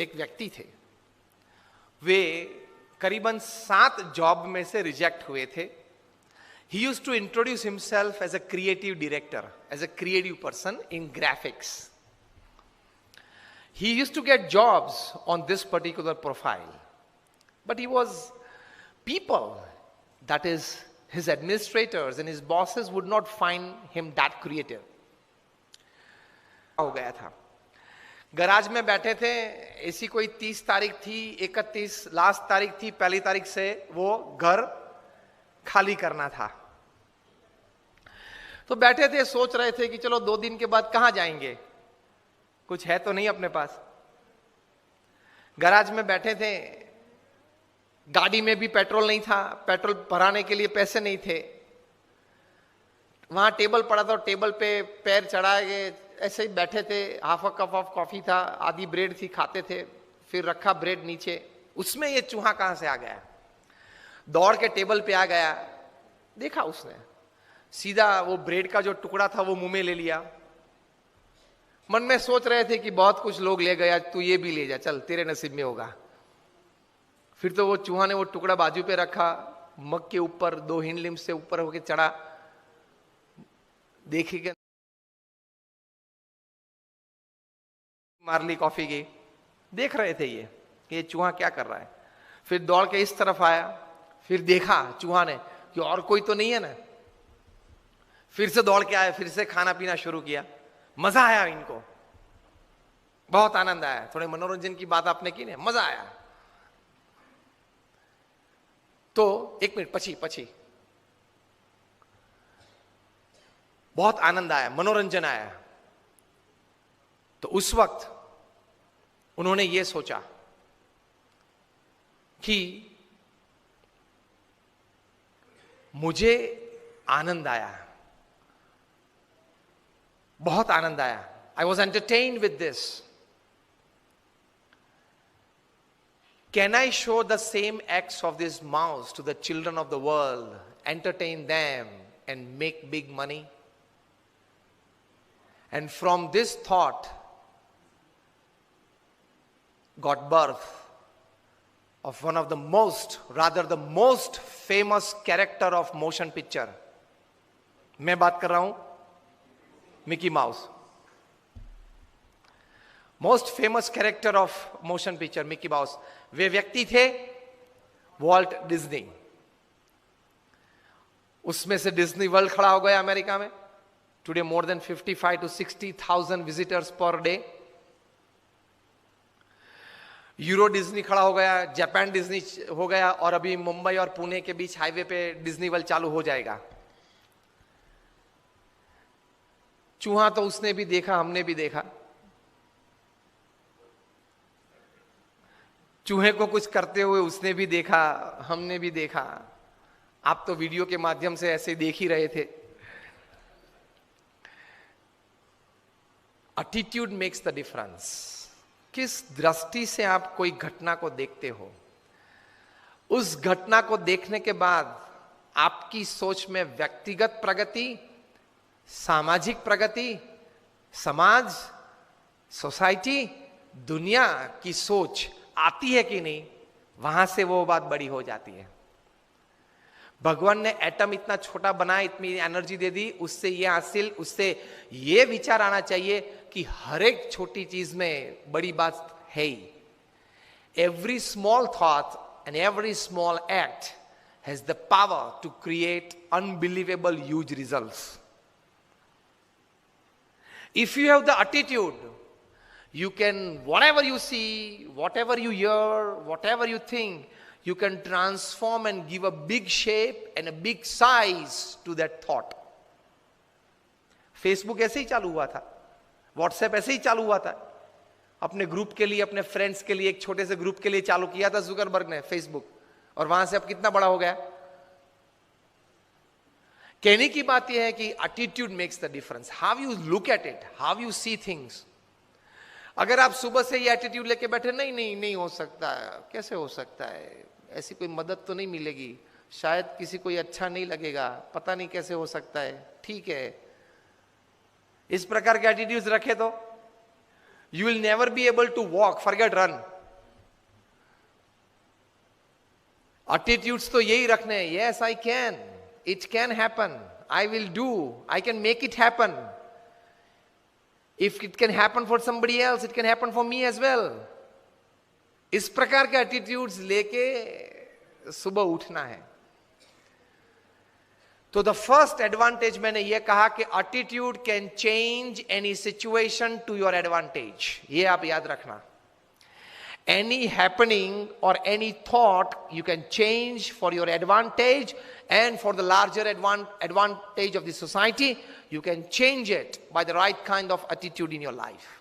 एक व्यक्ति थे, वे करीबन 7 जॉब में से रिजेक्ट हुए थे. He used to introduce himself as a creative director, as a creative person in graphics. He used to get jobs on this particular profile. But he was, people, that is his administrators and his bosses, would not find him that creative. हो गया था, garage में बैठे थे, ऐसी कोई 30 तारीख थी, 31 लास्ट तारीख थी, पहली तारीख से वो घर खाली करना था. तो बैठे थे, सोच रहे थे कि चलो 2 दिन के बाद कहां जाएंगे, कुछ है तो नहीं अपने पास. गराज में बैठे थे, गाड़ी में भी पेट्रोल नहीं था, पेट्रोल भराने के लिए पैसे नहीं थे. वहां टेबल पड़ा था, टेबल पे पैर चढ़ा के ऐसे ही बैठे थे. Half a cup of coffee था, आधी ब्रेड थी, खाते थे. फिर रखा ब्रेड नीचे, उसमें ये चूहा कहां से आ गया, दौड़ के टेबल पे आ गया. देखा उसने, सीधा वो ब्रेड का जो टुकड़ा था वो मुंह में ले लिया. मन में सोच रहे थे कि बहुत कुछ लोग ले गया, तू ये भी ले जा, चल तेरे नसीब में होगा. फिर तो वो चूहा ने वो टुकड़ा बाजू पे रखा, मग के ऊपर 2 हिंड लिम्ब से ऊपर होके चढ़ा. देखिए, मार ली कॉफी की. देख रहे थे ये चूहा क्या कर रहा है. फिर दौड़ के इस तरफ आया, फिर देखा चूहा ने कि और कोई तो नहीं है ना. फिर से दौड़ के आया, फिर से खाना पीना शुरू किया. मजा आया इनको, बहुत आनंद आया. थोड़े मनोरंजन की बात आपने की ना, मजा आया. तो 1 मिनट पछी बहुत आनंद आया, मनोरंजन आया. तो उस वक्त उन्होंने ये सोचा कि मुझे आनंद आया, बहुत आनंद आया. I was entertained with this. Can I show the same acts of this mouse to the children of the world, entertain them and make big money? And from this thought got birth of one of the most, rather the most famous character of motion picture. मैं बात कर रहा हूं Mickey Mouse. Most famous character of motion picture Mickey Mouse. वे व्यक्ति थे Walt Disney. उसमें से डिज्नी वर्ल्ड खड़ा हो गया अमेरिका में. Today more than 55 to 60,000 visitors per day. Euro Disney खड़ा हो गया, जापान डिज्नी हो गया, और अभी मुंबई और पुणे के बीच हाईवे पे डिज्नी वर्ल्ड चालू हो जाएगा. चूहा तो उसने भी देखा, हमने भी देखा. चूहे को कुछ करते हुए उसने भी देखा, हमने भी देखा. आप तो वीडियो के माध्यम से ऐसे देख ही रहे थे. Attitude makes the difference. किस दृष्टि से आप कोई घटना को देखते हो, उस घटना को देखने के बाद आपकी सोच में व्यक्तिगत प्रगति, सामाजिक प्रगति, समाज, सोसाइटी, दुनिया की सोच आती है कि नहीं, वहां से वो बात बड़ी हो जाती है. भगवान ने एटम इतना छोटा बनाया, इतनी एनर्जी दे दी, उससे ये विचार आना चाहिए कि हर एक छोटी चीज में बड़ी बात है ही. Every small thought and every small act has the power to create unbelievable huge results. If you have the attitude, you can, whatever you see, whatever you hear, whatever you think, you can transform and give a big shape and a big size to that thought. Facebook ऐसे ही चालू हुआ था, WhatsApp ऐसे ही चालू हुआ था. अपने group के लिए, अपने फ्रेंड्स के लिए, एक छोटे से ग्रुप के लिए चालू किया था जुकरबर्ग ने फेसबुक, और वहां से अब कितना बड़ा हो गया. कहने की बात यह है कि attitude makes the difference. How you look at it, how you see things. अगर आप सुबह से ये एटीट्यूड लेके बैठे, नहीं हो सकता, कैसे हो सकता है, ऐसी कोई मदद तो नहीं मिलेगी, शायद किसी को अच्छा नहीं लगेगा, पता नहीं कैसे हो सकता है, ठीक है, इस प्रकार के एटीट्यूड्स रखे तो you will never be able to walk, forget run. Attitudes तो यही रखने हैं, yes I can, it can happen, I will do, I can make it happen, if it can happen for somebody else it can happen for me as well. इस प्रकार के attitudes लेके सुबह उठना है। तो द फर्स्ट एडवांटेज मैंने यह कहा कि attitude can change any situation to your advantage, ये आप याद रखना। Any happening or any thought you can change for your advantage and for the larger advantage of the society. You can change it by the right kind of attitude in your life.